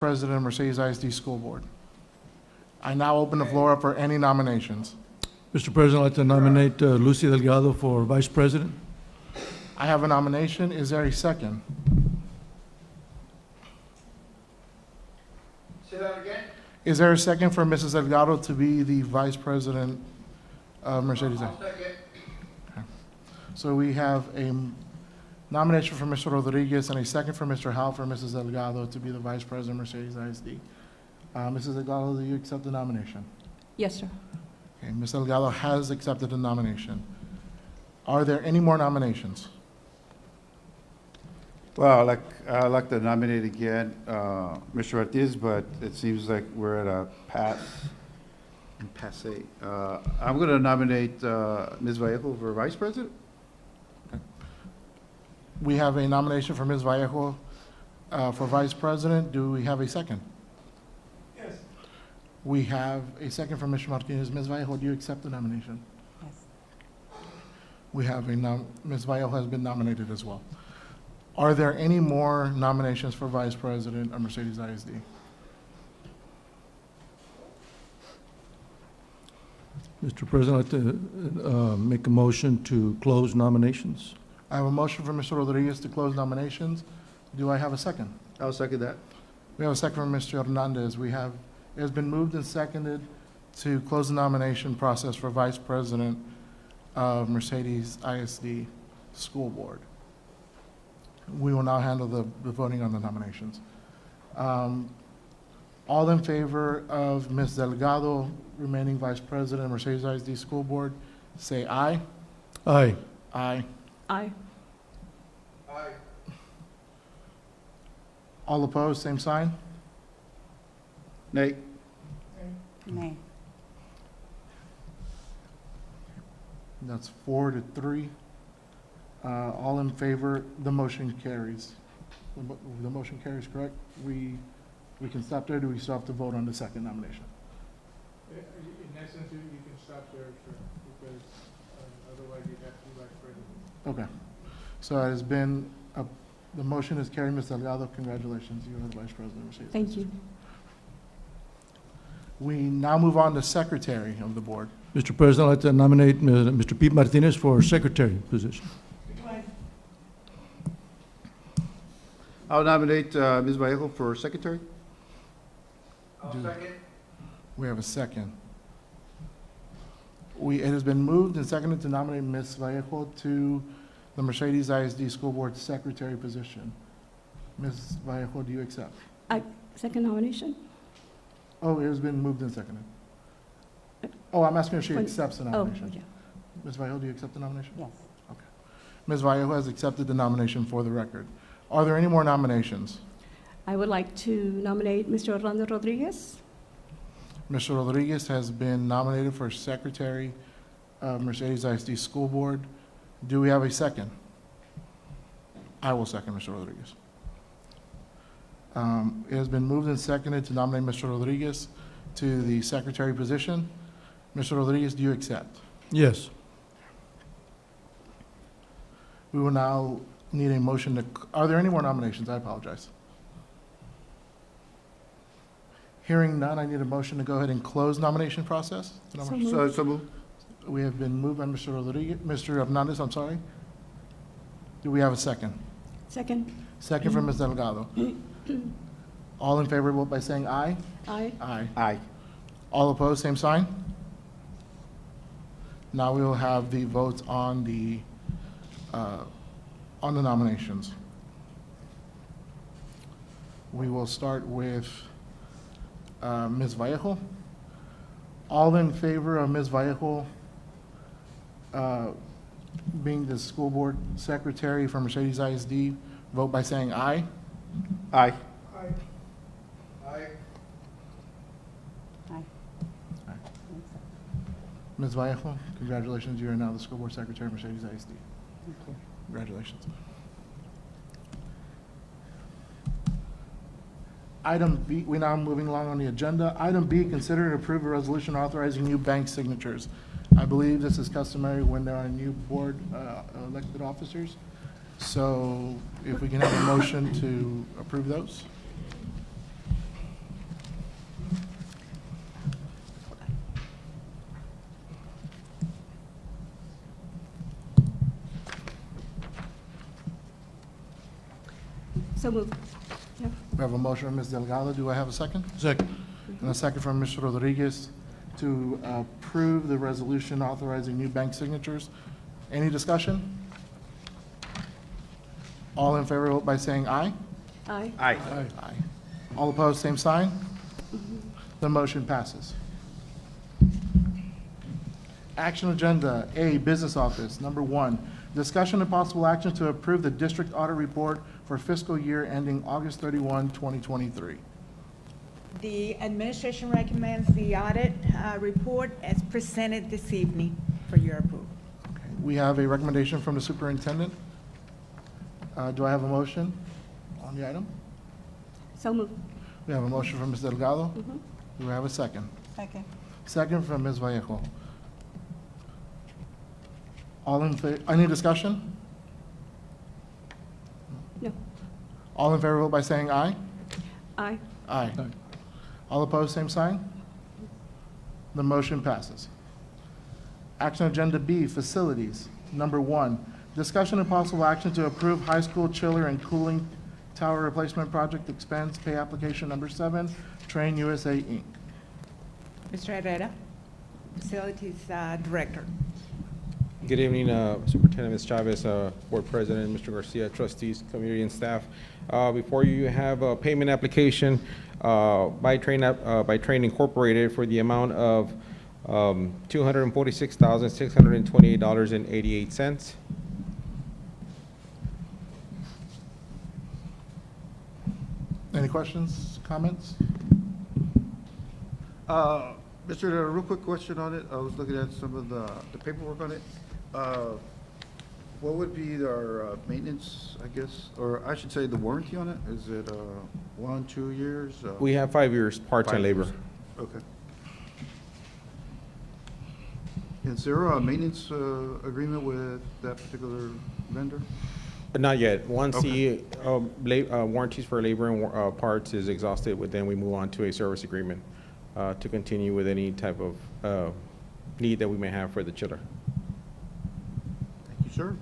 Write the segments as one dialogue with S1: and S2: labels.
S1: President of Mercedes ISD School Board. I now open the floor up for any nominations.
S2: Mr. President, I'd like to nominate Lucy Delgado for Vice President.
S1: I have a nomination. Is there a second?
S3: Say that again?
S1: Is there a second for Mrs. Delgado to be the Vice President of Mercedes?
S3: I'll second.
S1: So we have a nomination for Mr. Rodriguez and a second for Mr. Howe for Mrs. Delgado to be the Vice President of Mercedes ISD. Mrs. Delgado, do you accept the nomination?
S4: Yes, sir.
S1: Okay, Ms. Delgado has accepted the nomination. Are there any more nominations?
S5: Well, I'd like to nominate again Mr. Ortiz, but it seems like we're at a passe. I'm going to nominate Ms. Vallejo for Vice President.
S1: We have a nomination for Ms. Vallejo for Vice President. Do we have a second?
S3: Yes.
S1: We have a second from Mr. Martinez. Ms. Vallejo, do you accept the nomination?
S4: Yes.
S1: We have Ms. Vallejo has been nominated as well. Are there any more nominations for Vice President of Mercedes ISD?
S2: Mr. President, I'd like to make a motion to close nominations.
S1: I have a motion for Mr. Rodriguez to close nominations. Do I have a second?
S5: I'll second that.
S1: We have a second from Mr. Hernandez. It has been moved and seconded to close the nomination process for Vice President of Mercedes ISD School Board. We will now handle the voting on the nominations. All in favor of Ms. Delgado remaining Vice President of Mercedes ISD School Board, say aye.
S2: Aye.
S1: Aye.
S4: Aye.
S3: Aye.
S1: All opposed, same sign.
S5: Nay.
S4: Nay.
S1: That's 4-3. All in favor, the motion carries. The motion carries, correct? We can stop there, do we still have to vote on the second nomination?
S6: In essence, you can stop there, sir, because otherwise you'd have two vice presidents.
S1: Okay. So it has been, the motion is carried. Ms. Delgado, congratulations, you are the Vice President of Mercedes.
S4: Thank you.
S1: We now move on to Secretary of the Board.
S2: Mr. President, I'd like to nominate Mr. Pete Martinez for Secretary position.
S5: I'll nominate Ms. Vallejo for Secretary.
S3: I'll
S1: Do-
S3: second.
S1: We have a second. It has been moved and seconded to nominate Ms. Vallejo to the Mercedes ISD School Board Secretary position. Ms. Vallejo, do you accept?
S4: Second nomination?
S1: Oh, it has been moved and seconded. Oh, I'm asking if she accepts the
S4: Oh,
S1: nomination.
S4: yeah.
S1: Ms. Vallejo, do you accept the nomination?
S4: Yes.
S1: Ms. Vallejo has accepted the nomination for the record. Are there any more nominations?
S4: I would like to nominate Mr. Orlando Rodriguez.
S1: Mr. Rodriguez has been nominated for Secretary of Mercedes ISD School Board. Do we have a second? I will second Mr. Rodriguez. It has been moved and seconded to nominate Mr. Rodriguez to the Secretary position. Mr. Rodriguez, do you accept?
S2: Yes.
S1: We will now need a motion to, are there any more nominations? I apologize. Hearing none, I need a motion to go ahead and close nomination process.
S4: So moved.
S5: So moved.
S1: We have been moved by Mr. Rodriguez, Mr. Hernandez, I'm sorry. Do we have a second?
S4: Second.
S1: Second from Ms. Delgado. All in favor, vote by saying aye.
S4: Aye.
S1: Aye.
S5: Aye.
S1: All opposed, same sign. Now we will have the votes on the nominations. We will start with Ms. Vallejo. All in favor of Ms. Vallejo being the school board secretary for Mercedes ISD, vote by saying aye.
S5: Aye.
S3: Aye. Aye.
S4: Aye.
S1: Ms. Vallejo, congratulations, you are now the school board secretary of Mercedes ISD. Congratulations. Item B, we're now moving along on the agenda. Item B, consider and approve a resolution authorizing new bank signatures. I believe this is customary when there are new board elected officers. So if we can have a motion to approve those.
S4: So moved. Yeah.
S1: We have a motion from Ms. Delgado. Do I have a second?
S2: Second.
S1: And a second from Mr. Rodriguez to approve the resolution authorizing new bank signatures. Any discussion? All in favor, vote by saying aye.
S4: Aye.
S5: Aye.
S1: Aye. All opposed, same sign. The motion passes. Action agenda, A, Business Office. Number 1, discussion and possible action to approve the district audit report for fiscal year ending August 31, 2023.
S7: The administration recommends the audit report as presented this evening for your approval.
S1: Okay, we have a recommendation from the superintendent. Do I have a motion on the item?
S4: So moved.
S1: We have a motion from Ms. Delgado.
S4: Mhm.
S1: Do we have a second?
S7: Second.
S1: Second from Ms. Vallejo. All in favor, any discussion?
S4: No.
S1: All in favor, vote by saying aye.
S4: Aye.
S1: Aye.
S2: Aye.
S1: All opposed, same sign. The motion passes. Action agenda B, Facilities. Number 1, discussion and possible action to approve high school chiller and cooling tower replacement project expense pay application number 7, Train USA, Inc.
S7: Mr. Herrera, Facilities Director.
S8: Good evening, Superintendent Ms. Chavez, Board President, Mr. Garcia, trustees, community, and staff. Before you have a payment application by Train Incorporated for the amount of $246,628.88.
S1: Any questions, comments?
S5: Mr. A real quick question on it. I was looking at some of the paperwork on it. What would be our maintenance, I guess, or I should say the warranty on it? Is it 1, 2 years?
S8: We have 5 years, parts
S5: 5
S8: and labor.
S5: years? Okay. Is there a maintenance agreement with that particular vendor?
S8: Not yet. Once
S5: Okay.
S8: the warranties for labor and parts is exhausted, then we move on to a service agreement to continue with any type of need that we may have for the chiller.
S5: Thank you, sir.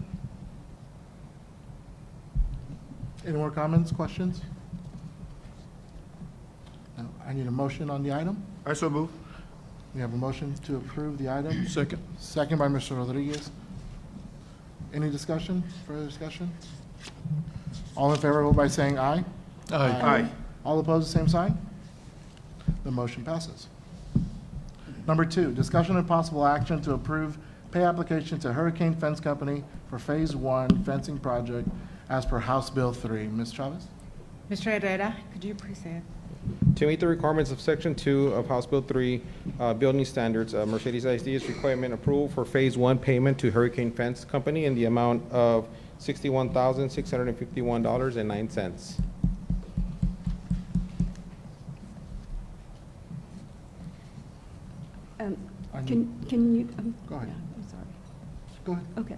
S1: Any more comments, questions? No, I need a motion on the item.
S5: I so move.
S1: We have a motion to approve the item.
S2: Second.
S1: Second by Mr. Rodriguez. Any discussion, further discussion? All in favor, vote by saying aye.
S5: Aye.
S1: All opposed, same sign. The motion passes. Number 2, discussion and possible action to approve pay application to Hurricane Fence Company for Phase 1 fencing project as per House Bill 3. Ms. Chavez?
S7: Mr. Herrera, could you present?
S8: To meet the requirements of Section 2 of House Bill 3, Building Standards, Mercedes ISD is requirement approval for Phase 1 payment to Hurricane Fence Company in the amount of $61,651.09.
S1: I need-
S4: Can you?
S1: Go ahead.
S4: Yeah, I'm sorry.
S1: Go ahead.
S4: Okay.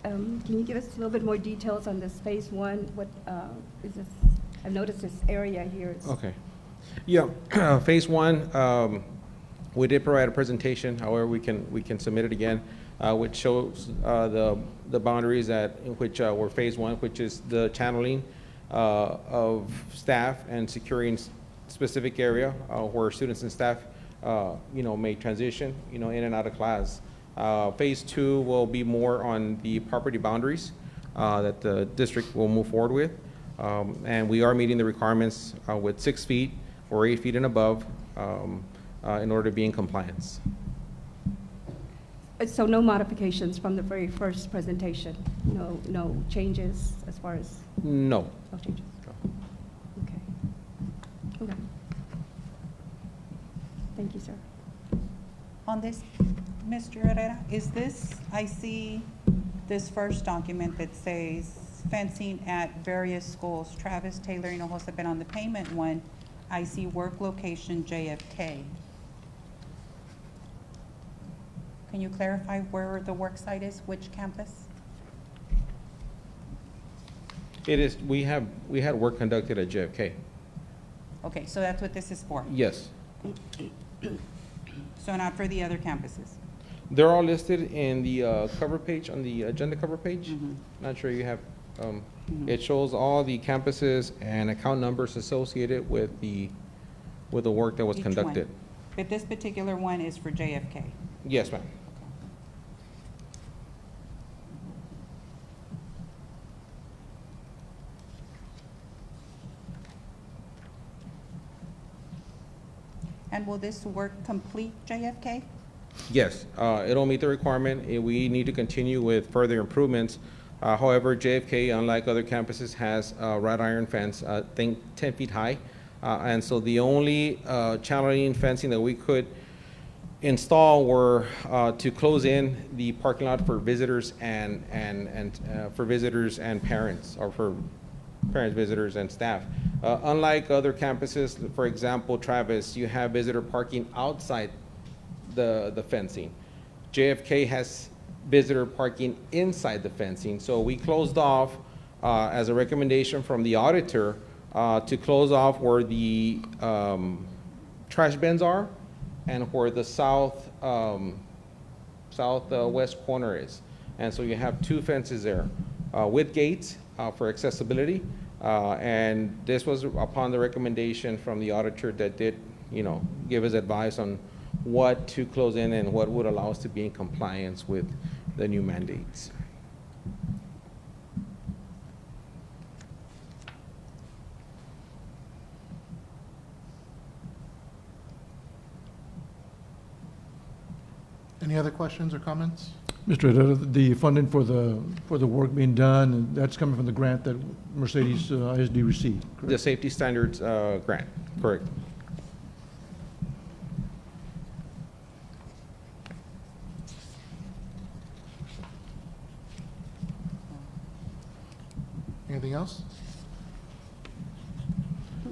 S4: Can you give us a little bit more details on this Phase 1? What is this? I've noticed this area here.
S8: Okay. Yeah, Phase 1, we did provide a presentation, however, we can submit it again, which shows the boundaries in which were Phase 1, which is the channeling of staff and securing specific area where students and staff, may transition, in and out of class. Phase 2 will be more on the property boundaries that the district will move forward with. And we are meeting the requirements with 6 feet or 8 feet and above in order to be in compliance.
S4: So no modifications from the very first presentation? No changes as far as,
S8: No.
S4: no changes? Okay. Okay. Thank you, sir.
S9: On this, Mr. Herrera, is this, I see this first document that says fencing at various schools, Travis, Taylor, and Hinojosa, but on the payment one, I see work location JFK. Can you clarify where the work site is, which campus?
S8: It is, we had work conducted at JFK.
S9: Okay, so that's what this is for,
S8: Yes.
S9: so not for the other campuses?
S8: They're all listed in the cover page, on the agenda cover page.
S9: Mhm.
S8: Not sure you have It shows all the campuses and account numbers associated with the work that was
S9: Each one.
S8: conducted.
S9: But this particular one is for JFK.
S8: Yes, ma'am.
S9: And will this work complete JFK?
S8: Yes, it'll meet the requirement. We need to continue with further improvements. However, JFK, unlike other campuses, has a wrought iron fence, I think 10 feet high. And so the only challenging fencing that we could install were to close in the parking lot for visitors and for visitors and parents, or for parents, visitors, and staff. Unlike other campuses, for example, Travis, you have visitor parking outside the fencing. JFK has visitor parking inside the fencing. So we closed off, as a recommendation from the auditor, to close off where the trash bins are and where the southwest corner is. And so you have two fences there with gates for accessibility. And this was upon the recommendation from the auditor that did, give us advice on what to close in and what would allow us to be in compliance with the new mandates.
S1: Any other questions or comments?
S2: Mr. Herrera, the funding for the work being done, that's coming from the grant that Mercedes ISD received, correct?
S8: The safety standards grant, correct.
S1: Anything else?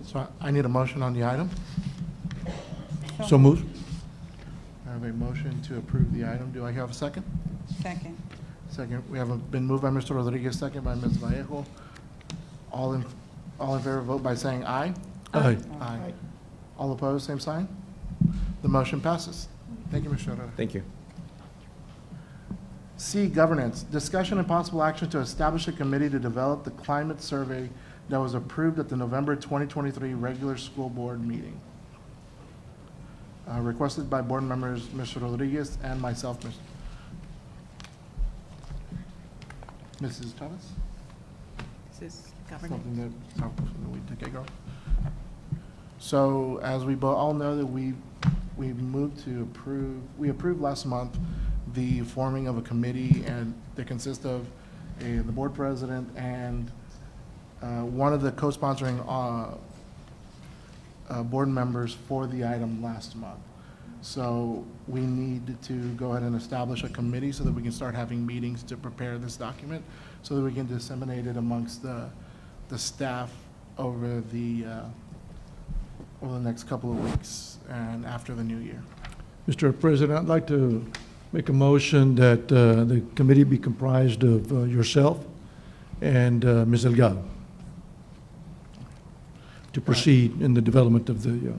S1: So I need a motion on the item.
S2: So moved.
S1: I have a motion to approve the item. Do I have a second?
S9: Second.
S1: Second, we have been moved by Mr. Rodriguez, second by Ms. Vallejo. All in favor, vote by saying aye.
S2: Aye.
S1: Aye. All opposed, same sign. The motion passes. Thank you, Mr. Herrera.
S8: Thank you.
S1: C, governance. Discussion and possible action to establish a committee to develop the climate survey that was approved at the November 2023 regular school board meeting. Requested by board members Mr. Rodriguez and myself, Mrs. Chavez?
S7: This is governance.
S1: Something that we take care of. So as we all know that we moved to approve, we approved last month the forming of a committee and that consists of the board president and one of the co-sponsoring board members for the item last month. So we need to go ahead and establish a committee so that we can start having meetings to prepare this document so that we can disseminate it amongst the staff over the next couple of weeks and after the new year.
S2: Mr. President, I'd like to make a motion that the committee be comprised of yourself and Ms. Delgado to proceed in the development of the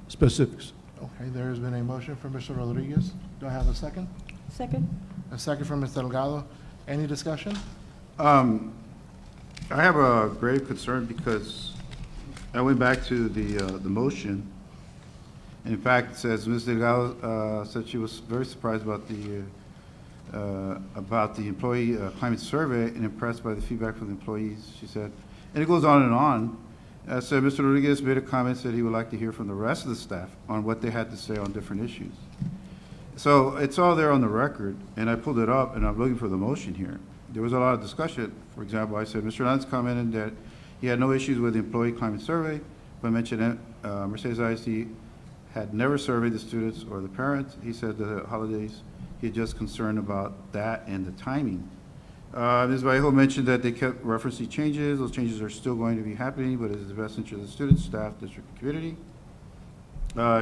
S2: specifics.
S1: Okay, there has been a motion from Mr. Rodriguez. Do I have a second?
S4: Second?
S1: A second from Mr. Delgado. Any discussion?
S5: I have a grave concern because I went back to the motion. In fact, it says Ms. Delgado said she was very surprised about the employee climate survey and impressed by the feedback from the employees, she said. And it goes on and on. So Mr. Rodriguez made a comment, said he would like to hear from the rest of the staff on what they had to say on different issues. So it's all there on the record, and I pulled it up, and I'm looking for the motion here. There was a lot of discussion. For example, I said, Mr. Hernandez commented that he had no issues with the employee climate survey, but mentioned that Mercedes ISD had never surveyed the students or the parents. He said the holidays, he had just concerned about that and the timing. Ms. Vallejo mentioned that they kept referencing changes. Those changes are still going to be happening, but it is the best interest of the students, staff, district, and community.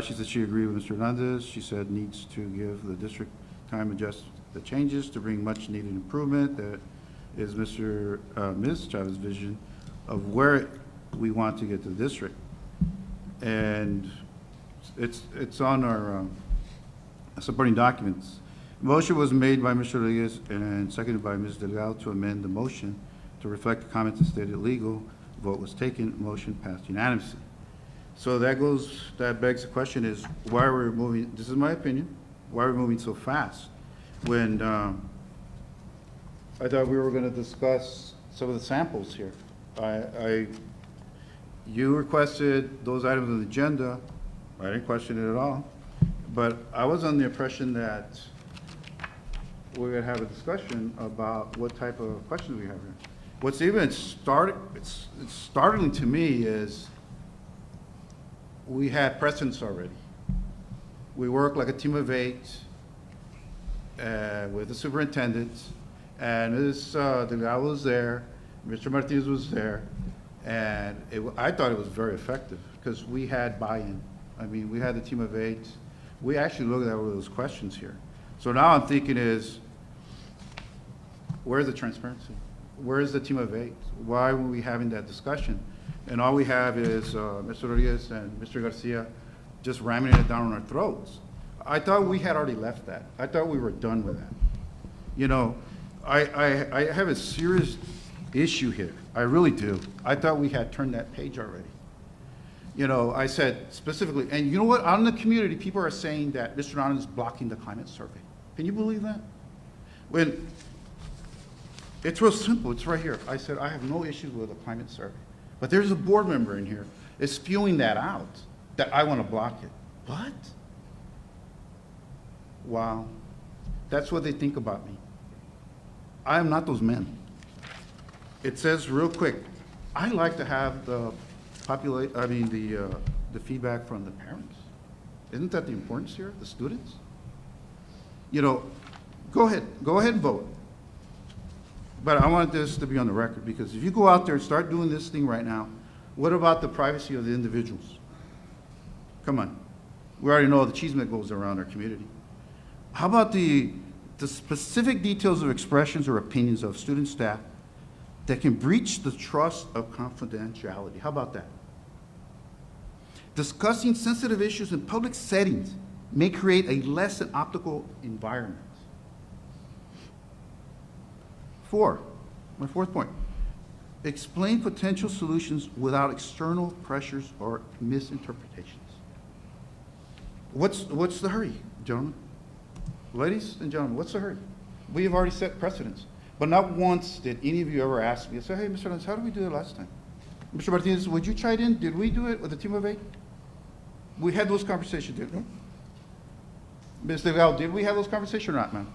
S5: She said she agreed with Mr. Hernandez. She said needs to give the district time to adjust the changes to bring much needed improvement. That is Ms. Chavez's vision of where we want to get to the district. And it's on our supporting documents. Motion was made by Mr. Rodriguez and seconded by Ms. Delgado to amend the motion to reflect the comments that stated legal. Vote was taken, motion passed unanimously. So that begs the question is, why are we moving, this is my opinion, why are we moving so fast? When I thought we were gonna discuss some of the samples here. You requested those items on the agenda, I didn't question it at all, but I was under the impression that we're gonna have a discussion about what type of questions we have here. What's even it's startling to me is we had precedents already. We work like a team of 8 with the superintendent, and Ms. Delgado was there, Mr. Martinez was there, and I thought it was very effective because we had buy-in. I mean, we had the team of 8. We actually looked at all those questions here. So now I'm thinking is, where's the transparency? Where's the team of 8? Why were we having that discussion? And all we have is Mr. Rodriguez and Mr. Garcia just ramming it down on our throats. I thought we had already left that. I thought we were done with that. You know, I have a serious issue here. I really do. I thought we had turned that page already. You know, I said specifically, and you know what? Out in the community, people are saying that Mr. Hernandez is blocking the climate survey. Can you believe that? When it's real simple, it's right here. I said, I have no issues with the climate survey. But there's a board member in here is spewing that out, that I want to block it. What? Wow. That's what they think about me. I am not those men. It says real quick, I like to have the feedback from the parents. Isn't that the importance here, the students? You know, go ahead and vote. But I want this to be on the record, because if you go out there and start doing this thing right now, what about the privacy of the individuals? Come on. We already know the chisme goes around our community. How about the specific details of expressions or opinions of student staff that can breach the trust of confidentiality? How about that? Discussing sensitive issues in public settings may create a less than optimal environment. 4, my 4th point, explain potential solutions without external pressures or misinterpretations. What's the hurry, gentlemen? Ladies and gentlemen, what's the hurry? We have already set precedents, but not once did any of you ever ask me, say, hey, Mr. Hernandez, how did we do it last time? Mr. Martinez, would you chime in? Did we do it with a team of 8? We had those conversations, didn't we? Ms. Delgado, did we have those conversations or not, ma'am?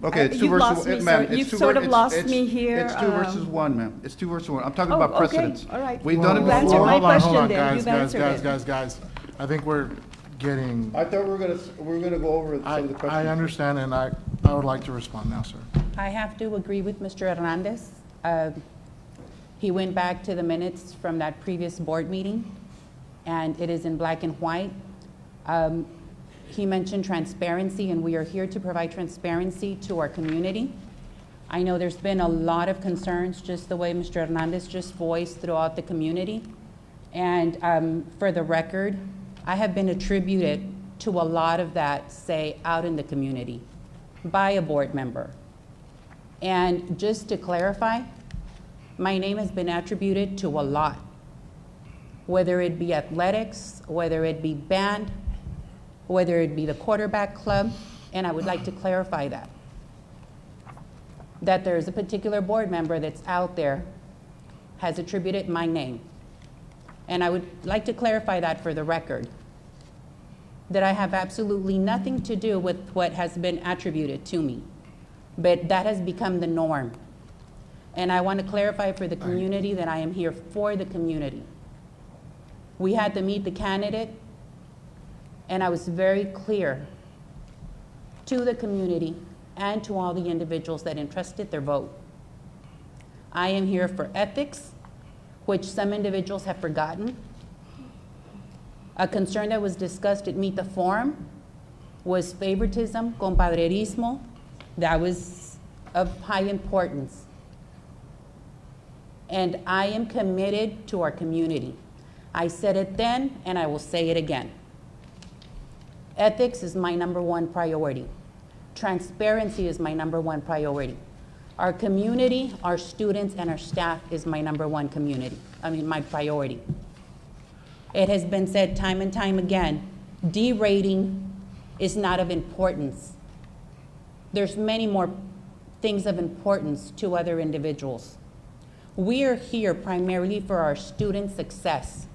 S5: Okay, it's 2
S4: You've
S5: versus
S4: lost me,
S5: 1, ma'am.
S4: sir. You've sort of lost me here.
S5: It's 2 versus 1, ma'am. It's 2 versus 1. I'm talking
S4: Oh,
S5: about
S4: okay,
S5: precedents.
S4: all right.
S5: We've done it
S4: You've answered
S5: before.
S4: my
S1: Hold on,
S4: question then.
S1: guys,
S4: You've
S1: guys,
S4: answered
S1: guys. I think we're getting,
S5: I thought we were gonna go over some of the questions.
S1: I understand, and I would like to respond now, sir.
S9: I have to agree with Mr. Hernandez. He went back to the minutes from that previous board meeting, and it is in black and white. He mentioned transparency, and we are here to provide transparency to our community. I know there's been a lot of concerns, just the way Mr. Hernandez just voiced throughout the community. And for the record, I have been attributed to a lot of that, say, out in the community by a board member. And just to clarify, my name has been attributed to a lot, whether it be athletics, whether it be band, whether it be the quarterback club, and I would like to clarify that there's a particular board member that's out there has attributed my name. And I would like to clarify that for the record, that I have absolutely nothing to do with what has been attributed to me, but that has become the norm. And I want to clarify for the community that I am here for the community. We had to meet the candidate, and I was very clear to the community and to all the individuals that entrusted their vote. I am here for ethics, which some individuals have forgotten. A concern that was discussed at Meet the Forum was favoritism, compadrerismo. That was of high importance. And I am committed to our community. I said it then, and I will say it again.
S10: Ethics is my number one priority. Transparency is my number one priority. Our community, our students, and our staff is my number one my priority. It has been said time and time again, D rating is not of importance. There's many more things of importance to other individuals. We are here primarily for our students' success.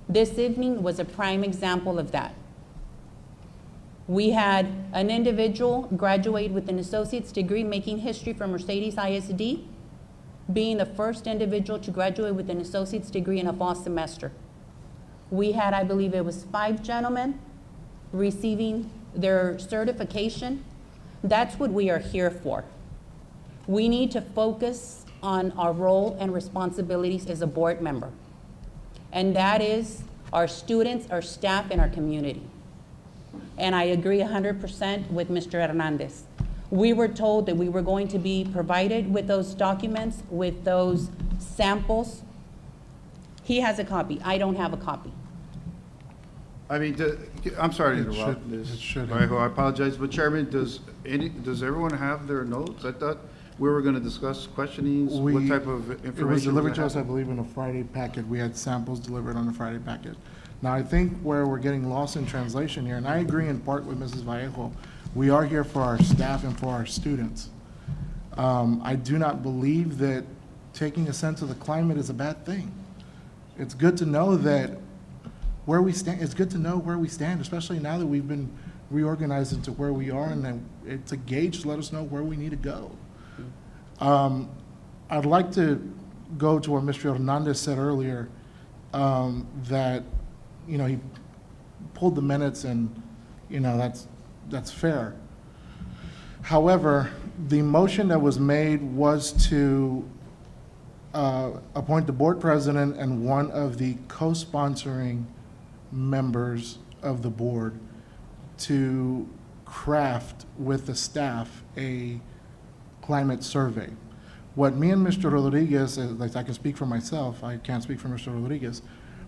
S10: This evening was a prime example of that. We had an individual graduate with an associate's degree making history from Mercedes ISD, being the first individual to graduate with an associate's degree in a fall semester. We had, I believe it was 5 gentlemen receiving their certification. That's what we are here for. We need to focus on our role and responsibilities as a board member. And that is our students, our staff, and our community. And I agree 100% with Mr. Hernandez. We were told that we were going to be provided with those documents, with those samples. He has a copy. I don't have a copy.
S5: I mean, I'm sorry to
S1: It
S5: interrupt,
S1: should-
S5: Ms.
S1: it should.
S5: Vallejo, I apologize, but Chairman, does everyone have their notes? I thought we were gonna discuss questionings, what
S1: We-
S5: type of information?
S1: It was delivered
S5: we're
S1: to us, I
S5: having?
S1: believe, in a Friday packet. We had samples delivered on the Friday packet. Now, I think where we're getting lost in translation here, and I agree in part with Mrs. Vallejo, we are here for our staff and for our students. I do not believe that taking a sense of the climate is a bad thing. It's good to know that where we stand, it's good to know where we stand, especially now that we've been reorganized into where we are, and then it's a gauge to let us know where we need to go. I'd like to go to what Mr. Hernandez said earlier, that, you know, he pulled the minutes and, you know, that's fair. However, the motion that was made was to appoint the board president and one of the co-sponsoring members of the board to craft with the staff a climate survey. What me and Mr. Rodriguez, like I can speak for myself, I can't speak for Mr. Rodriguez,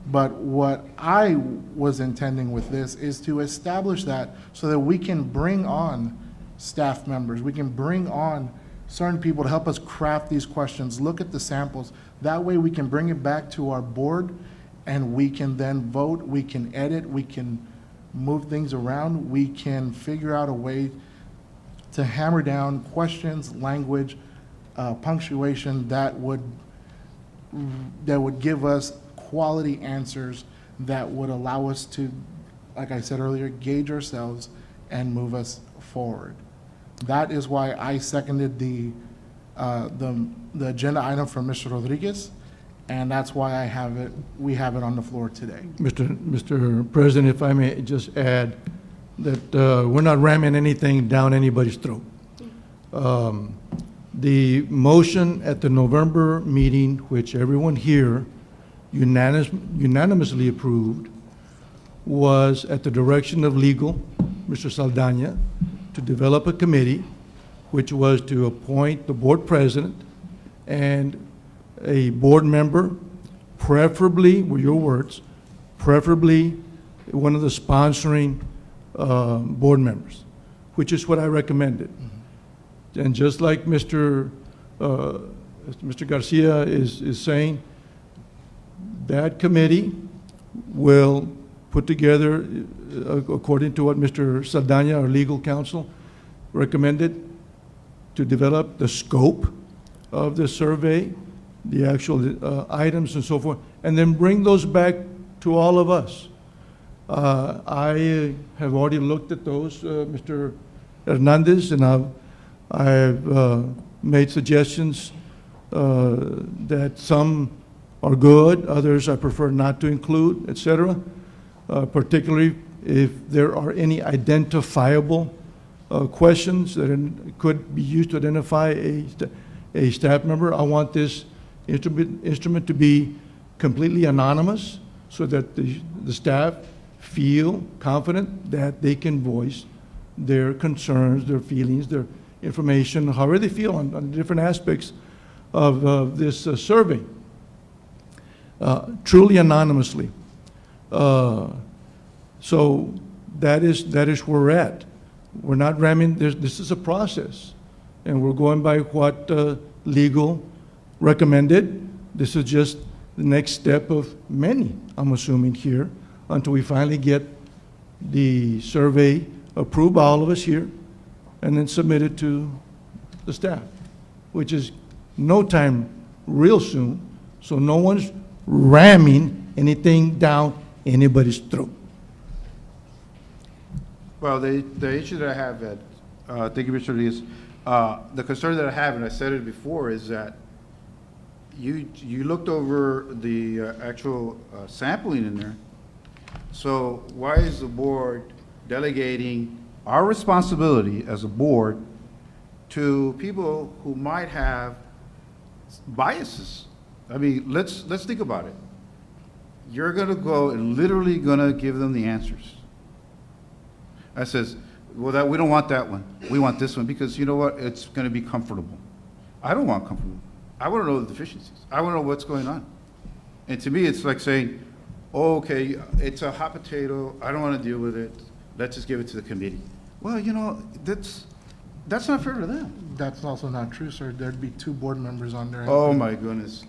S1: but what I was intending with this is to establish that so that we can bring on staff members, we can bring on certain people to help us craft these questions, look at the samples. That way we can bring it back to our board and we can then vote, we can edit, we can move things around, we can figure out a way to hammer down questions, language, punctuation that would give us quality answers that would allow us to, like I said earlier, gauge ourselves and move us forward. That is why I seconded the agenda item from Mr. Rodriguez, and that's why we have it on the floor today.
S2: Mr. President, if I may just add that we're not ramming anything down anybody's throat. The motion at the November meeting, which everyone here unanimously approved, was at the direction of legal, Mr. Saldana, to develop a committee, which was to appoint the board president and a board member, preferably, were your words, preferably one of the sponsoring board members, which is what I recommended. And just like Mr. Garcia is saying, that committee will put together, according to what Mr. Saldana, our legal counsel, recommended, to develop the scope of the survey, the actual items and so forth, and then bring those back to all of us. I have already looked at those, Mr. Hernandez, and I've made suggestions that some are good, others I prefer not to include, et cetera, particularly if there are any identifiable questions that could be used to identify a staff member. I want this instrument to be completely anonymous so that the staff feel confident that they can voice their concerns, their feelings, their information, however they feel on different aspects of this survey, truly anonymously. So that is where we're at. We're not ramming, this is a process, and we're going by what legal recommended. This is just the next step of many, I'm assuming here, until we finally get the survey approved by all of us here, and then submitted to the staff, which is no time real soon, so no one's ramming anything down anybody's throat.
S5: Well, the issue that I have, Ed, thank you, Mr. Rodriguez, the concern that I have, and I said it before, is that you looked over the actual sampling in there. So why is the board delegating our responsibility as a board to people who might have biases? I mean, let's think about it. You're gonna go and literally gonna give them the answers. I says, well, we don't want that one. We want this one, because you know what? It's gonna be comfortable. I don't want comfortable. I wanna know the deficiencies. I wanna know what's going on. And to me, it's like saying, oh, okay, it's a hot potato, I don't wanna deal with it, let's just give it to the committee. Well, you know, that's not fair to them.
S1: That's also not true, sir. There'd be 2 board members on there.
S5: Oh, my goodness.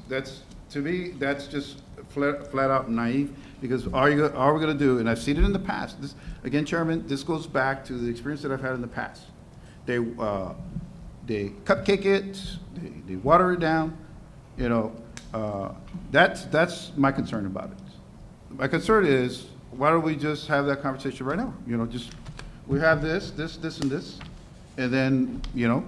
S5: To me, that's just flat out naive, because all we're gonna do, and I've seen it in the past, again, Chairman, this goes back to the experience that I've had in the past. They cupcake it, they water it down, you know, that's my concern about it. My concern is, why don't we just have that conversation right now? You know, just, we have this, and this, and then, you know,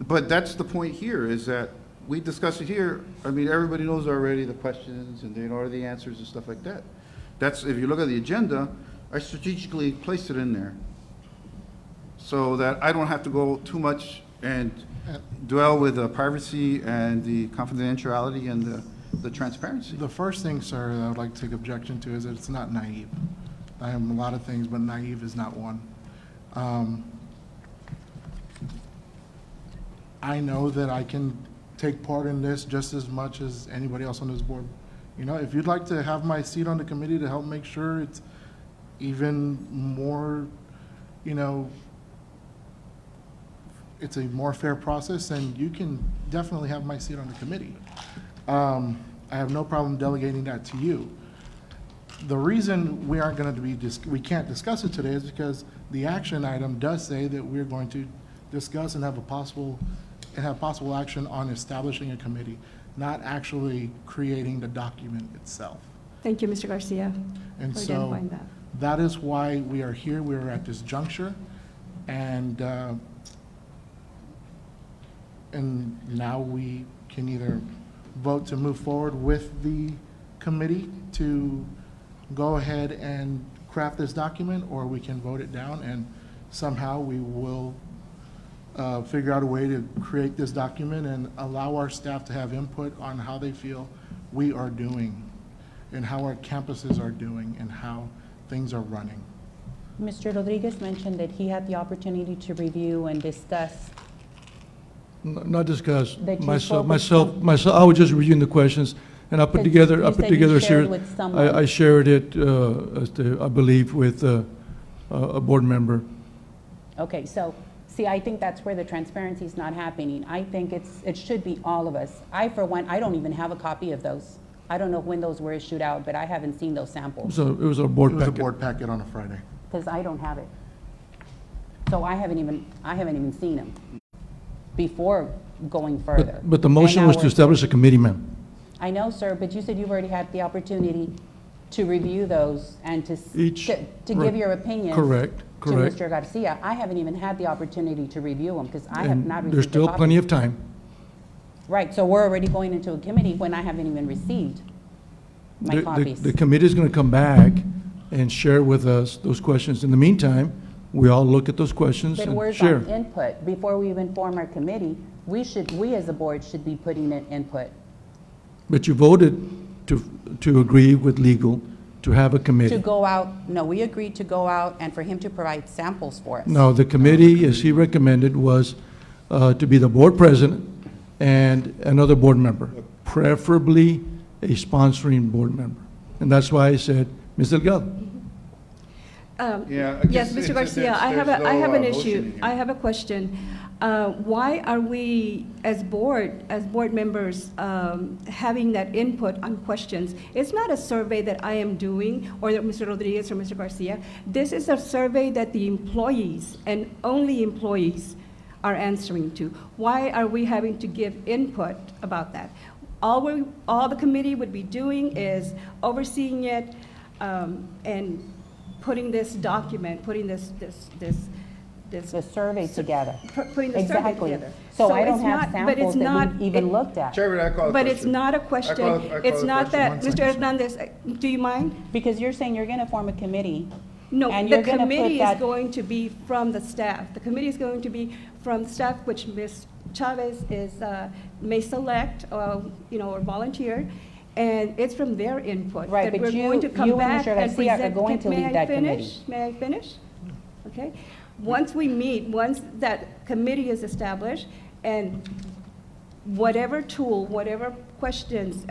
S5: but that's the point here, is that we discuss it here. I mean, everybody knows already the questions, and they know the answers and stuff like that. That's, if you look at the agenda, I strategically placed it in there so that I don't have to go too much and dwell with the privacy and the confidentiality and the transparency.
S1: The first thing, sir, that I would like to take objection to is that it's not naive. I am a lot of things, but naive is not one. I know that I can take part in this just as much as anybody else on this board. You know, if you'd like to have my seat on the committee to help make sure it's even more, you know, it's a more fair process, then you can definitely have my seat on the committee. I have no problem delegating that to you. The reason we aren't going to be, we can't discuss it today is because the action item does say that we're going to discuss and have possible action on establishing a committee, not actually creating the document itself.
S4: Thank you, Mr. Garcia,
S1: And
S4: for
S1: so
S4: identifying that.
S1: that is why we are here. We're at this juncture, and now we can either vote to move forward with the committee to go ahead and craft this document, or we can vote it down, and somehow we will figure out a way to create this document and allow our staff to have input on how they feel we are doing and how our campuses are doing and how things are running.
S10: Mr. Rodriguez mentioned that he had the opportunity to review and discuss.
S2: Not discuss,
S10: That you
S2: myself, I was just reviewing the questions, and I put
S10: But
S2: together,
S10: you
S2: I put
S10: said you
S2: together a
S10: shared
S2: series.
S10: with someone.
S2: I shared it, I believe, with a board member.
S10: Okay, so, see, I think that's where the transparency is not happening. I think it should be all of us. I, for one, I don't even have a copy of those. I don't know when those were issued out, but I haven't seen those samples,
S2: So it was our
S1: It
S2: board
S1: was a
S2: packet.
S1: board packet on a Friday.
S10: because I don't have it. So I haven't even seen them before going further.
S2: But the
S10: And
S2: motion
S10: now
S2: was to
S10: we're-
S2: establish a committee, ma'am.
S10: I know, sir, but you said you've already had the opportunity to review those and to
S2: Each-
S10: to give
S2: right.
S10: your opinion.
S2: Correct,
S10: To
S2: correct.
S10: Mr. Garcia. I haven't even had the opportunity to review them because I have
S2: And
S10: not received
S2: there's
S10: a
S2: still
S10: copy.
S2: plenty of time.
S10: Right, so we're already going into a committee when I haven't even received my copies.
S2: The committee is going to come back and share with us those questions. In the meantime, we all look at those questions
S10: But
S2: and
S10: where's
S2: share.
S10: our input? Before we even form our committee, we as a board should be putting in input.
S2: But you voted to agree with legal to have a committee.
S10: To go out, no, we agreed to go out and for him to provide samples for us.
S2: No, the committee, as he recommended, was to be the board president and another board member, preferably a sponsoring board member. And that's why I said, Ms. Delgado.
S5: Yeah,
S4: Yes,
S5: just-
S4: Mr. Garcia, I have
S5: there's
S4: I have
S5: no,
S4: an
S5: motion
S4: issue.
S5: in here.
S4: I have a question. Why are we, as board members, having that input on questions? It's not a survey that I am doing, or that Mr. Rodriguez or Mr. Garcia. This is a survey that the employees, and only employees, are answering to. Why are we having to give input about that? All the committee would be doing is overseeing it, and putting this document, putting this
S10: The survey together.
S4: putting the survey
S10: Exactly.
S4: together.
S10: So I don't
S4: it's
S10: have
S4: not- but it's
S10: samples that
S4: not-
S10: we even
S4: it-
S10: looked at.
S5: Chairman, I call the
S4: But
S5: question.
S4: it's not a question,
S5: I call
S4: it's
S5: the
S4: not
S5: question.
S4: that,
S1: One
S4: Mr.
S1: second,
S4: Hernandez, do you mind?
S10: Because you're saying you're gonna form a committee.
S4: No,
S10: And
S4: the
S10: you're gonna put
S4: committee is
S10: that-
S4: going to be from the staff. The committee is going to be from staff, which Ms. Chavez may select, or volunteer, and it's from their input.
S10: Right,
S4: that
S10: but
S4: we're going to come
S10: you and
S4: back
S10: Mr.
S4: and
S10: Garcia are
S4: present-
S10: going to
S4: May
S10: lead
S4: I
S10: that
S4: finish?
S10: committee.
S4: May I finish? Okay. Once we meet, once that committee is established, and whatever tool, whatever questions,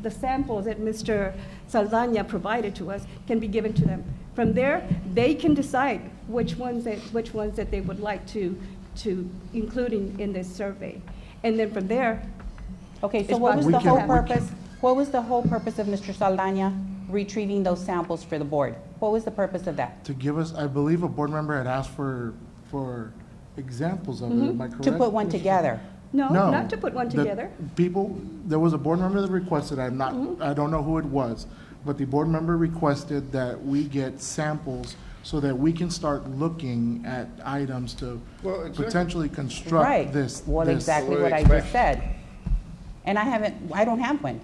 S4: the samples that Mr. Saldana provided to us can be given to them. From there, they can decide which ones that they would like to include in this survey. And then from there,
S10: Okay, so
S4: It's
S10: what was
S1: possible.
S10: the whole
S1: We can-
S10: purpose, what was the whole purpose of Mr. Saldana retrieving those samples for the board? What was the purpose of that?
S1: To give us, I believe a board member had asked for examples of it, am I correct?
S10: To put one together?
S4: no,
S1: No.
S4: not to put one
S1: The
S4: together.
S1: People, there was a board member that requested, I don't know who it was, but the board member requested that we get samples so that we can start looking at items to
S5: Well, exactly.
S1: potentially construct
S10: Right.
S1: this.
S10: Well,
S1: this-
S10: exactly
S5: What
S10: what
S5: do
S10: I
S5: you
S10: just
S5: expect?
S10: said. And I don't have one.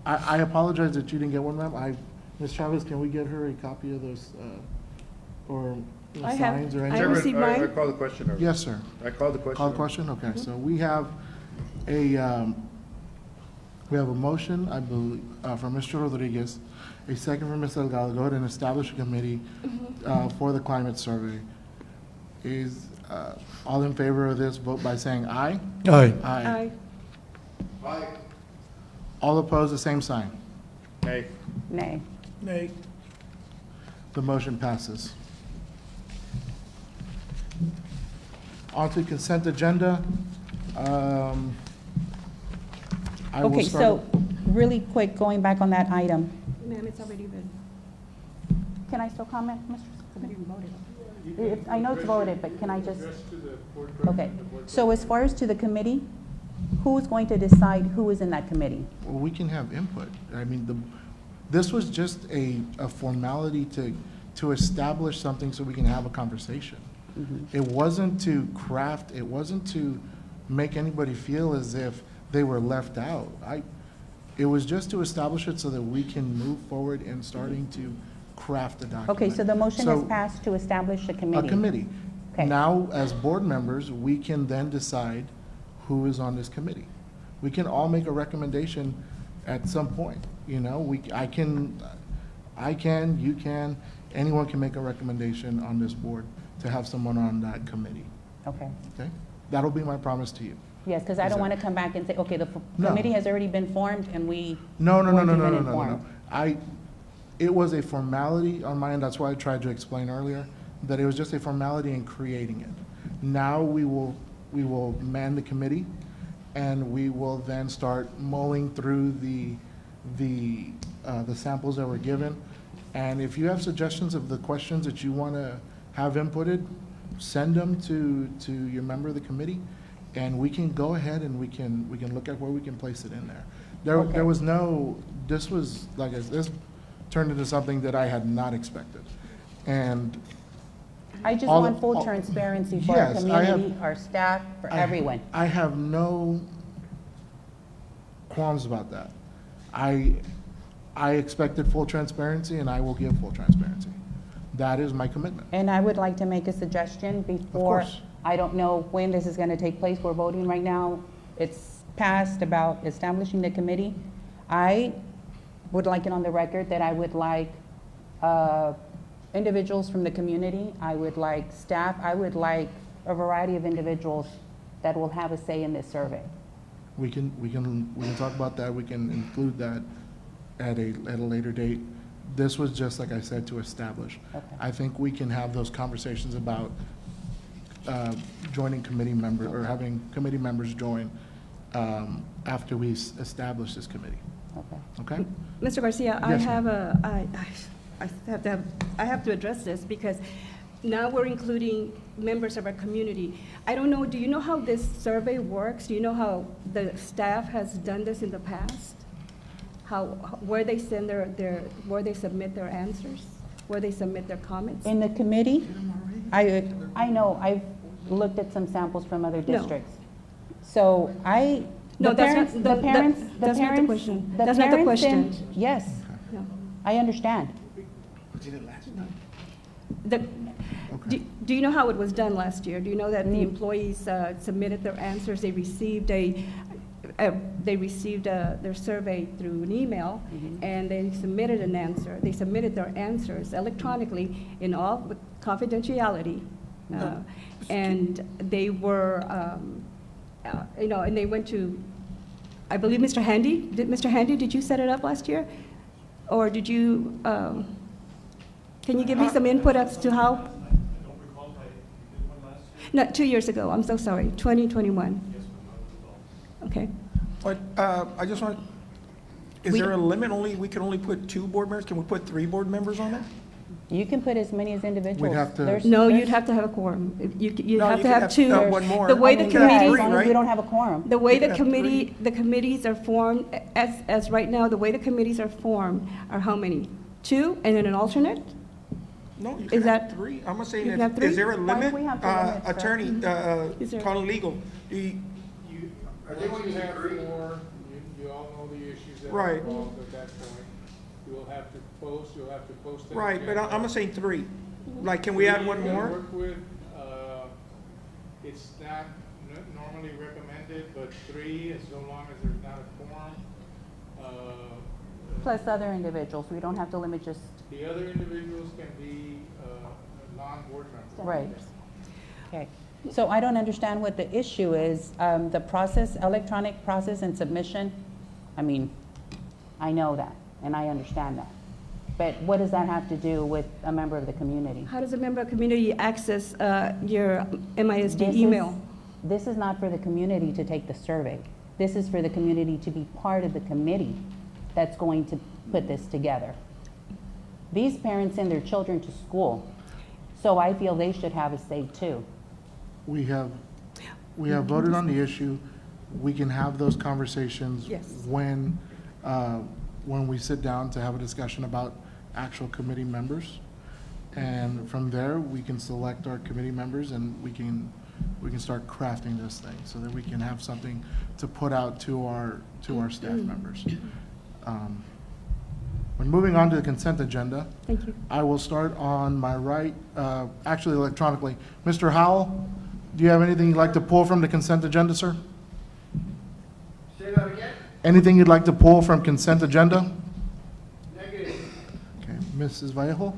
S1: I apologize that you didn't get one, ma'am. Ms. Chavez, can we get her a copy of those, or
S4: I have-
S1: signs or
S4: I
S1: anything?
S4: received
S5: Chairman, I
S4: mine.
S5: call the question. already.
S1: Yes, sir.
S5: I called the question.
S1: Call the question? Okay, so we have a motion, I believe, from Mr. Rodriguez, a second from Ms. Delgado. Go ahead and establish a committee for the climate survey. Is all in favor of this, vote by saying aye?
S2: Aye.
S4: Aye.
S3: Aye.
S1: All opposed, the same sign.
S5: Nay.
S10: Nay.
S3: Nay.
S1: The motion passes. On to consent agenda. I will
S10: Okay,
S1: start-
S10: so, really quick, going back on that item,
S4: Ma'am, it's already been,
S10: can I still comment, Mr.
S4: already been voted on.
S10: I know it's voted, but can I just,
S6: Address to the board
S10: okay.
S6: president, the board
S10: So as far as to the committee, who's going to decide who is in that committee?
S1: Well, we can have input. I mean, this was just a formality to establish something so we can have a conversation. It wasn't to craft, it wasn't to make anybody feel as if they were left out. It was just to establish it so that we can move forward in starting to craft a document.
S10: Okay, so the motion has
S1: So-
S10: passed to establish a committee?
S1: A committee.
S10: Okay.
S1: Now, as board members, we can then decide who is on this committee. We can all make a recommendation at some point, I can, you can, anyone can make a recommendation on this board to have someone on that committee,
S10: Okay.
S1: okay? That'll be my promise to you.
S10: Yes, because I don't want to come back and say, okay, the
S1: No.
S10: committee has already been formed and we
S1: No,
S10: weren't even
S1: no.
S10: informed.
S1: It was a formality on my end, that's why I tried to explain earlier, that it was just a formality in creating it. Now we will man the committee, and we will then start mulling through the samples that were given. And if you have suggestions of the questions that you want to have inputted, send them to your member of the committee, and we can go ahead and we can look at where we can place it in there.
S10: Okay.
S1: There was no, this was, like, this turned into something that I had not expected. And
S10: I just
S1: all-
S10: want full
S1: all-
S10: transparency for our
S1: Yes, I have-
S10: community, our staff, for everyone.
S1: I have no qualms about that. I expected full transparency, and I will give full transparency. That is my commitment.
S10: And I would like to make a suggestion before,
S1: course.
S10: I don't know when this is going to take place, we're voting right now. It's passed about establishing the committee. I would like it on the record that I would like individuals from the community, I would like staff, I would like a variety of individuals that will have a say in this survey.
S1: We can talk about that, we can include that at a later date. This was just, like I said, to establish.
S10: Okay.
S1: I think we can have those conversations about joining committee member, or having committee members join after we establish this committee.
S10: Okay.
S1: Okay?
S4: Mr. Garcia, I
S1: Yes,
S4: have I have to address this because now we're including members of our community. I don't know, do you know how this survey works? Do you know how the staff has done this in the past? Where they send where they submit their answers, where they submit their comments?
S10: In the committee, I know, I've looked at some samples from other
S4: No.
S10: districts. So
S4: No,
S10: the
S4: that's
S10: parents,
S4: not-
S10: the
S4: that-
S10: parents,
S4: that-
S10: the
S4: that's not the
S10: parents.
S4: question.
S10: The
S4: That's not the
S10: parents
S4: question.
S10: sent- Yes,
S4: No.
S10: I understand.
S4: The- Do you know how it was done last year? Do you know that the
S10: Mm.
S4: employees submitted their answers? They received their survey through an email,
S10: Mhm.
S4: and they submitted an answer. They submitted their answers electronically in all with confidentiality. And they were, and they went to, I believe, Mr. Handy. Mr. Handy, did you set it up last year? Or did you, can you give me some input as to how? No, 2 years ago, I'm so sorry, 2021. Okay.
S11: But I just want, is
S4: We-
S11: there a limit only, we can only put 2 board members? Can we put 3 board members on it?
S10: You can put as many as individuals.
S1: have to-
S10: There's-
S4: No,
S10: there's-
S4: you'd have to have a quorum. You
S11: No,
S4: have
S11: you
S4: to
S11: can
S4: have two.
S11: one more.
S4: The way
S11: I
S4: the
S11: mean,
S10: Yeah,
S11: that's
S10: as
S4: committee,
S11: three,
S10: long as we
S11: right?
S10: don't have a quorum.
S4: the way
S11: You
S4: the
S11: can have
S4: committee, the committees are formed, as right now, the way the committees are formed are how many? 2, and then an alternate?
S11: No, you
S4: Is
S11: can have
S4: that-
S11: 3. I'm not saying,
S4: you can have
S11: is
S4: 3?
S11: there a
S10: Why do
S11: limit?
S10: we have to limit that?
S11: Attorney,
S4: Is there-
S11: calling legal. Do you-
S6: I think when you have 4, you all know the issues that are
S11: Right.
S6: involved at that point. You'll have to post an
S11: Right, but
S6: agenda.
S11: I'm not saying 3. Like, can we add one
S6: Three you can
S11: more?
S6: work with, it's not normally recommended, but 3, as long as there's not a quorum.
S10: Plus other individuals. We don't have to limit just,
S6: The other individuals can be non-board members.
S10: right. Okay. So I don't understand what the issue is. The process, electronic process and submission, I mean, I know that and I understand that. But what does that have to do with a member of the community?
S4: How does a member of community access your MISD
S10: This is-
S4: email?
S10: This is not for the community to take the survey. This is for the community to be part of the committee that's going to put this together. These parents send their children to school, so I feel they should have a say too.
S1: We have voted on the issue. We can have those conversations
S4: Yes.
S1: when we sit down to have a discussion about actual committee members. And from there, we can select our committee members and we can start crafting this thing so that we can have something to put out to our staff members. When moving on to the consent agenda,
S4: Thank you.
S1: I will start on my right, actually electronically. Mr. Howell, do you have anything you'd like to pull from the consent agenda, sir?
S3: Say that again?
S1: Anything you'd like to pull from consent agenda?
S3: Negative.
S1: Okay, Mrs. Vallejo?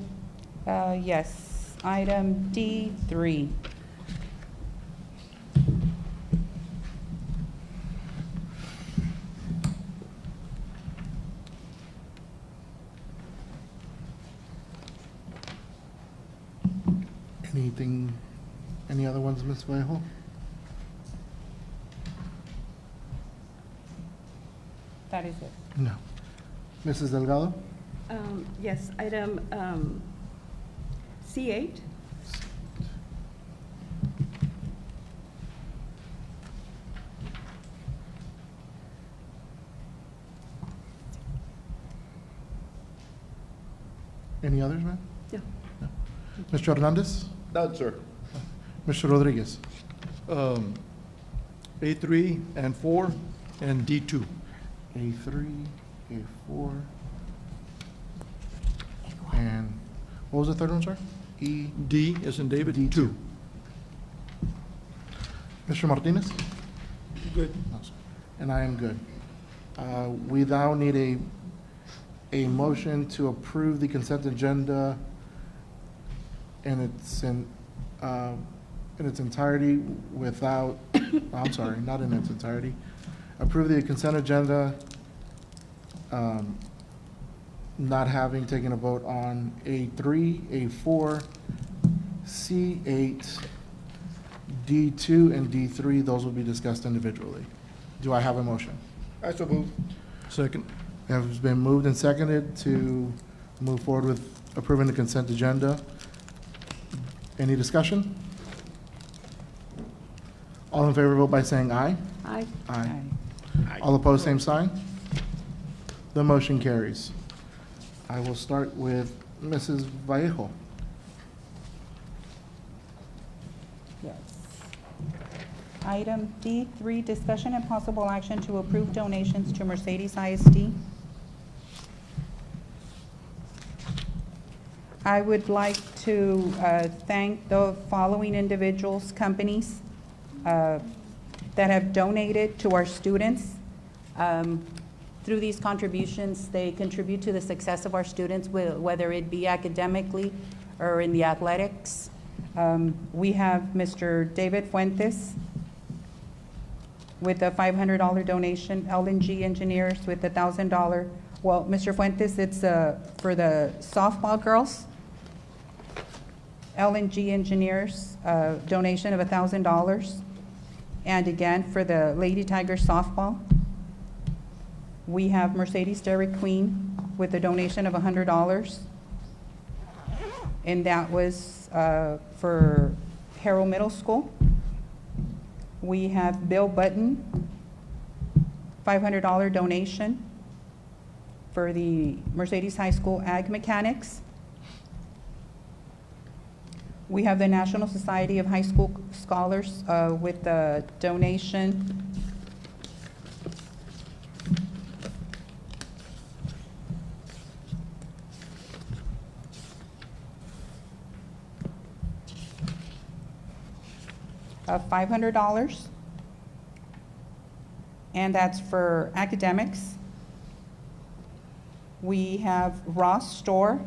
S9: Yes, item D3.
S1: Any other ones, Ms. Vallejo?
S9: That is it.
S1: No. Mrs. Delgado?
S4: Yes, item C8.
S1: Any others, ma'am?
S4: No.
S1: Mr. Hernandez?
S5: None, sir.
S1: Mr. Rodriguez?
S2: A3 and 4 and D2.
S1: A3, A4, and what was the third one, sir? E,
S2: D as in David,
S1: D2.
S2: 2.
S1: Mr. Martinez?
S11: Good.
S1: No, sir. And I am good. We now need a motion to approve the consent agenda in its entirety without, I'm sorry, not in its entirety. Approve the consent agenda not having taken a vote on A3, A4, C8, D2, and D3. Those will be discussed individually. Do I have a motion?
S3: I so move.
S2: Second.
S1: It has been moved and seconded to move forward with approving the consent agenda. Any discussion? All in favor, vote by saying aye.
S4: Aye.
S1: Aye. All opposed, same sign. The motion carries. I will start with Mrs. Vallejo.
S9: Yes. Item D3, discussion and possible action to approve donations to Mercedes ISD. I would like to thank the following individuals, companies that have donated to our students. Through these contributions, they contribute to the success of our students, whether it be academically or in the athletics. We have Mr. David Fuentes with a $500 donation, LNG Engineers with a $1,000. Well, Mr. Fuentes, it's for the softball girls. LNG Engineers, donation of $1,000. And again, for the Lady Tiger softball, we have Mercedes Dairy Queen with a donation of $100. And that was for Harrow Middle School. We have Bill Button, $500 donation for the Mercedes High School Ag Mechanics. We have the National Society of High School Scholars with a donation of $500, and that's for academics. We have Ross Store,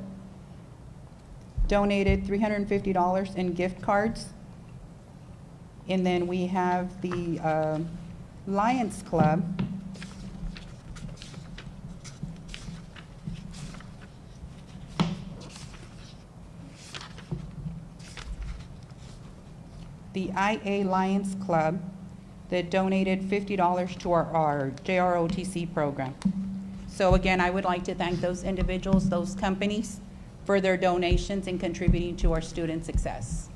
S9: donated $350 in gift cards. And then we have the Lions Club, the IA Lions Club, that donated $50 to our JROTC program. So again, I would like to thank those individuals, those companies, for their donations and contributing to our student success.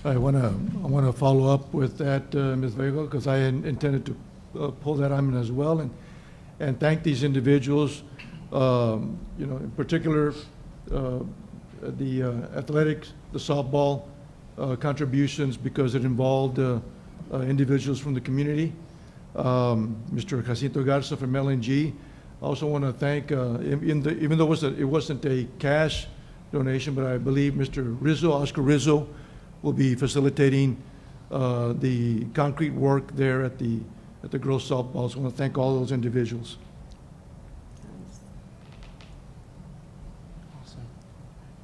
S2: I want to follow up with that, Ms. Vega, because I intended to pull that item as well, and thank these individuals, in particular, the athletics, the softball contributions, because it involved individuals from the community. Mr. Jacinto Garza from LNG. I also want to thank, even though it wasn't a cash donation, but I believe Mr. Rizzo, Oscar Rizzo, will be facilitating the concrete work there at the girls softball. So I want to thank all those individuals.
S1: Awesome.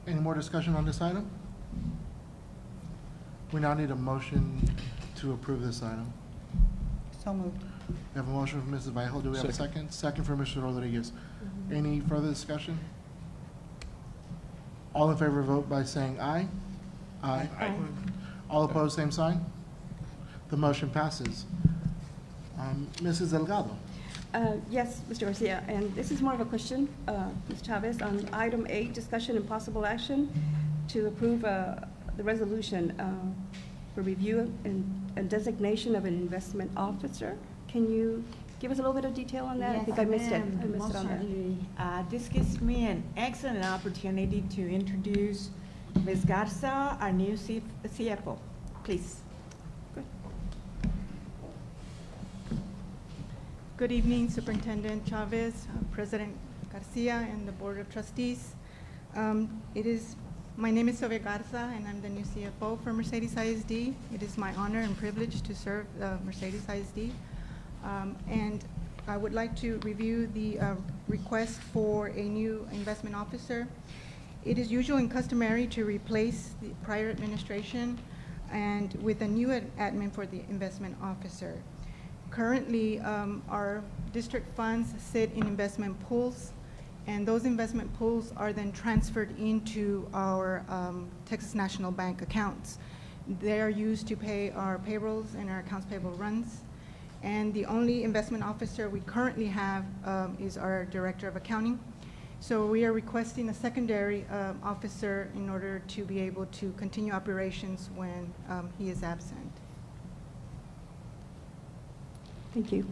S1: Any more discussion on this item? We now need a motion to approve this item.
S9: So moved.
S1: We have a motion from Mrs. Vallejo. Do we have a second? Second from Mr. Rodriguez. Any further discussion? All in favor, vote by saying aye. Aye. All opposed, same sign. The motion passes. Mrs. Delgado.
S4: Yes, Mr. Garcia, and this is more of a question, Ms. Chavez, on item 8, discussion and possible action to approve the resolution for review and designation of an investment officer. Can you give us a little bit of detail on that? I think I missed it. I missed it on that.
S7: This gives me an excellent opportunity to introduce Ms. Garza, our new CFO. Please.
S12: Good evening, Superintendent Chavez, President Garcia, and the Board of Trustees. My name is Sylvia Garza, and I'm the new CFO for Mercedes ISD. It is my honor and privilege to serve Mercedes ISD. And I would like to review the request for a new investment officer. It is usual and customary to replace the prior administration and with a new admin for the investment officer. Currently, our district funds sit in investment pools, And those investment pools are then transferred into our Texas National Bank accounts. They are used to pay our payrolls and our accounts payable runs. And the only investment officer we currently have is our Director of Accounting. So we are requesting a secondary officer in order to be able to continue operations when he is absent.
S4: Thank you.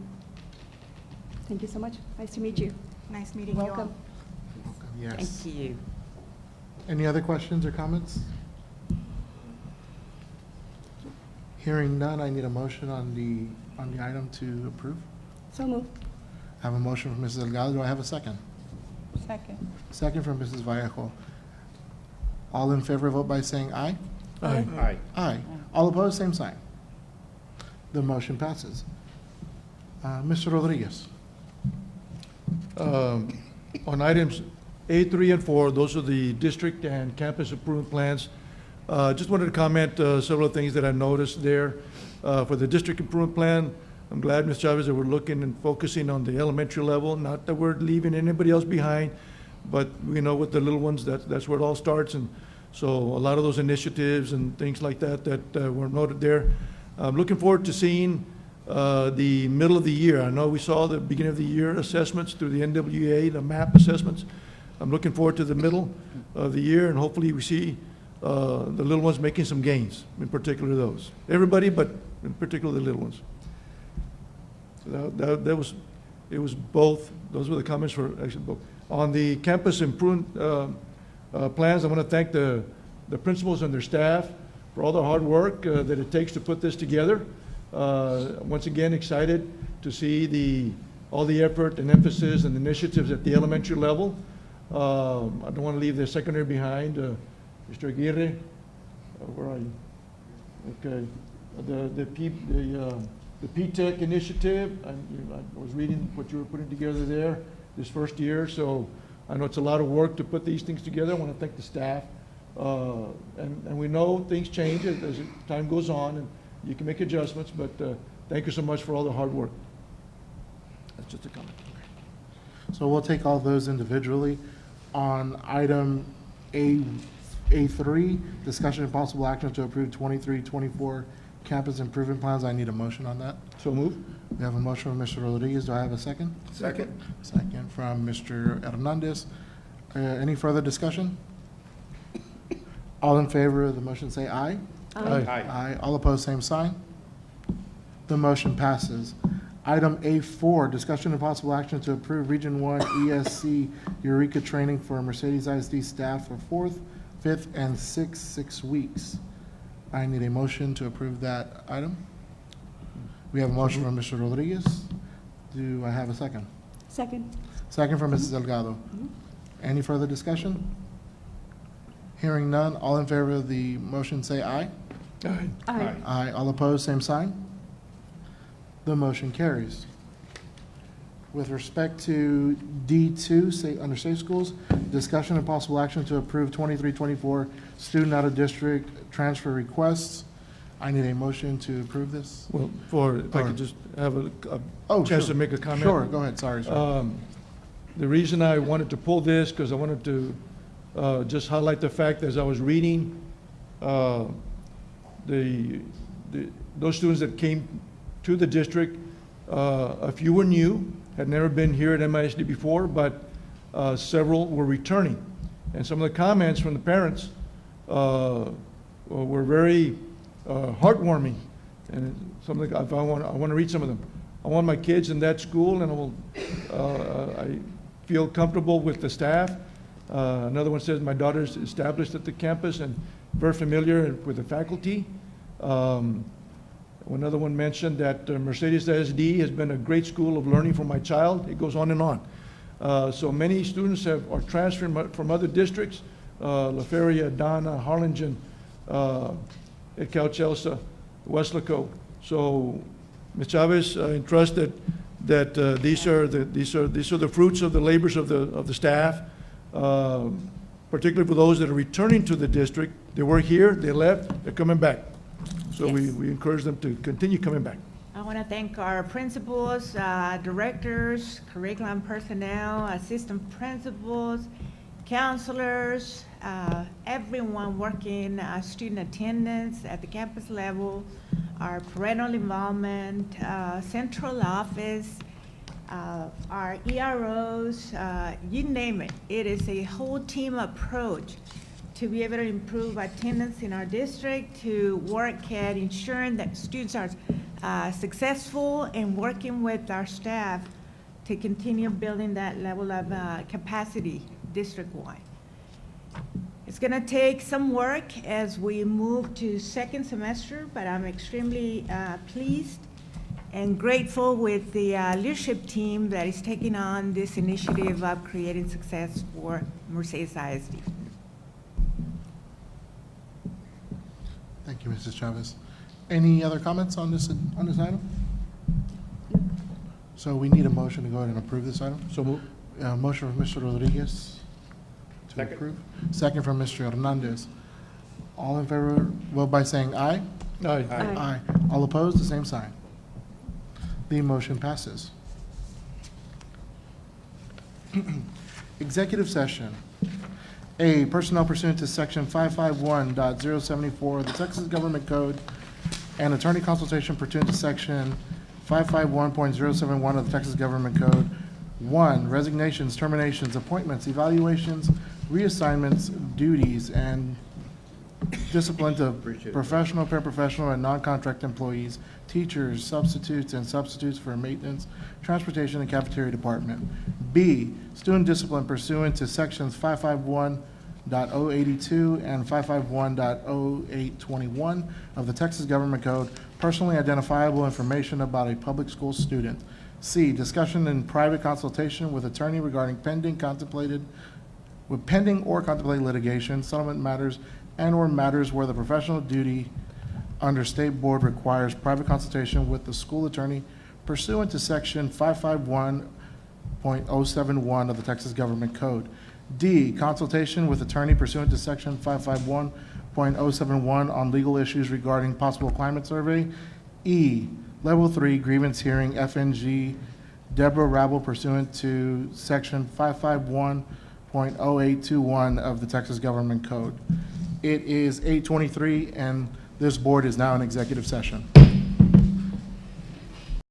S4: Thank you so much. Nice to meet you.
S12: Nice meeting you all.
S4: Welcome.
S1: Yes.
S7: Thank you.
S1: Any other questions or comments? Hearing none, I need a motion on the item to approve.
S4: So moved.
S1: I have a motion from Mrs. Delgado. Do I have a second?
S9: Second.
S1: Second from Mrs. Vallejo. All in favor, vote by saying aye.
S2: Aye.
S8: Aye.
S1: Aye. All opposed, same sign. The motion passes. Mr. Rodriguez.
S2: On items A, 3, and 4, those are the district and campus improvement plans. Just wanted to comment several things that I noticed there. For the district improvement plan, I'm glad, Ms. Chavez, that we're looking and focusing on the elementary level. Not that we're leaving anybody else behind, but we know with the little ones, that's where it all starts. And so a lot of those initiatives and things like that were noted there. I'm looking forward to seeing the middle of the year. I know we saw the beginning of the year assessments through the NWA, the MAP assessments. I'm looking forward to the middle of the year, and hopefully we see the little ones making some gains, in particular those. Everybody, but in particular the little ones. So it was both, those were the comments for actually both. On the campus improvement plans, I want to thank the principals and their staff for all the hard work that it takes to put this together. Once again, excited to see all the effort and emphasis and initiatives at the elementary level. I don't want to leave the secondary behind. Mr. Aguirre, where are you? Okay, the P-TECH initiative. I was reading what you were putting together there this first year, so I know it's a lot of work to put these things together. I want to thank the staff, and we know things change as time goes on, and you can make adjustments. But thank you so much for all the hard work. That's just a comment.
S1: So we'll take all those individually. On item A3, discussion and possible action to approve 23-24 campus improvement plans. I need a motion on that.
S2: So move.
S1: We have a motion from Mr. Rodriguez. Do I have a second?
S11: Second.
S1: Second from Mr. Hernandez. Any further discussion? All in favor of the motion say aye.
S2: Aye.
S1: Aye. All opposed, same sign. The motion passes. Item A4, discussion and possible action to approve Region 1 ESC Eureka training for Mercedes ISD staff for 4th, 5th, and 6th 6 weeks. I need a motion to approve that item. We have a motion from Mr. Rodriguez. Do I have a second?
S4: Second.
S1: Second from Mrs. Delgado. Any further discussion? Hearing none, all in favor of the motion say aye.
S2: Aye.
S4: Aye.
S1: Aye. All opposed, same sign. The motion carries. With respect to D2, under Safe Schools, discussion and possible action to approve 23-24 student out-of-district transfer requests. I need a motion to approve this.
S2: Well, if I could just have a chance
S1: Sure.
S2: to make a comment.
S1: Sure, go ahead, sorry, sir.
S2: The reason I wanted to pull this, because I wanted to just highlight the fact that as I was reading, those students that came to the district, a few were new, had never been here at MISD before, but several were returning. And some of the comments from the parents were very heartwarming. And some of the, I want to read some of them. I want my kids in that school, and I feel comfortable with the staff. Another one says, my daughter's established at the campus and very familiar with the faculty. Another one mentioned that Mercedes ISD has been a great school of learning for my child. It goes on and on. So many students are transferring from other districts, La Feria, Donna, Harlingen, Cal Chelsea, Weslaco. So, Ms. Chavez, I trust that these are the fruits of the labors of the staff, particularly for those that are returning to the district. They were here, they left, they're coming back. So
S7: Yes.
S2: we encourage them to continue coming back.
S7: want to thank our principals, directors, curriculum personnel, assistant principals, counselors, everyone working, student attendance at the campus level, our parental involvement, central office, our EROs, you name it. It is a whole team approach to be able to improve attendance in our district, to work at ensuring that students are successful, and working with our staff to continue building that level of capacity district-wide. It's going to take some work as we move to second semester, but I'm extremely pleased and grateful with the leadership team that is taking on this initiative of creating success for Mercedes ISD.
S1: Thank you, Mrs. Chavez. Any other comments on this item? So we need a motion to go ahead and approve this item.
S2: So move.
S1: Motion from Mr. Rodriguez to approve. Second from Mr. Hernandez. All in favor, vote by saying aye.
S2: Aye.
S1: Aye. All opposed, the same sign. The motion passes. Executive session. A, personnel pursuant to section 551.074 of the Texas Government Code and attorney consultation pursuant to section 551.071 of the Texas Government Code. 1, resignations, terminations, appointments, evaluations, reassignments, duties, and discipline of professional, paraprofessional, and non-contract employees, teachers, substitutes, and substitutes for maintenance, transportation, and cafeteria department. B, student discipline pursuant to sections 551.082 and 551.0821 of the Texas Government Code, personally identifiable information about a public school student. C, discussion in private consultation with attorney regarding pending or contemplated litigation, settlement matters, and/or matters where the professional duty under state board requires private consultation with the school attorney pursuant to section 551.071 of the Texas Government Code. D, consultation with attorney pursuant to section 551.071 on legal issues regarding possible climate survey. E, level 3 grievance hearing, FNG, Deborah Rabel pursuant to section 551.0821 of the Texas Government Code. It is 8:23, and this board is now in executive session.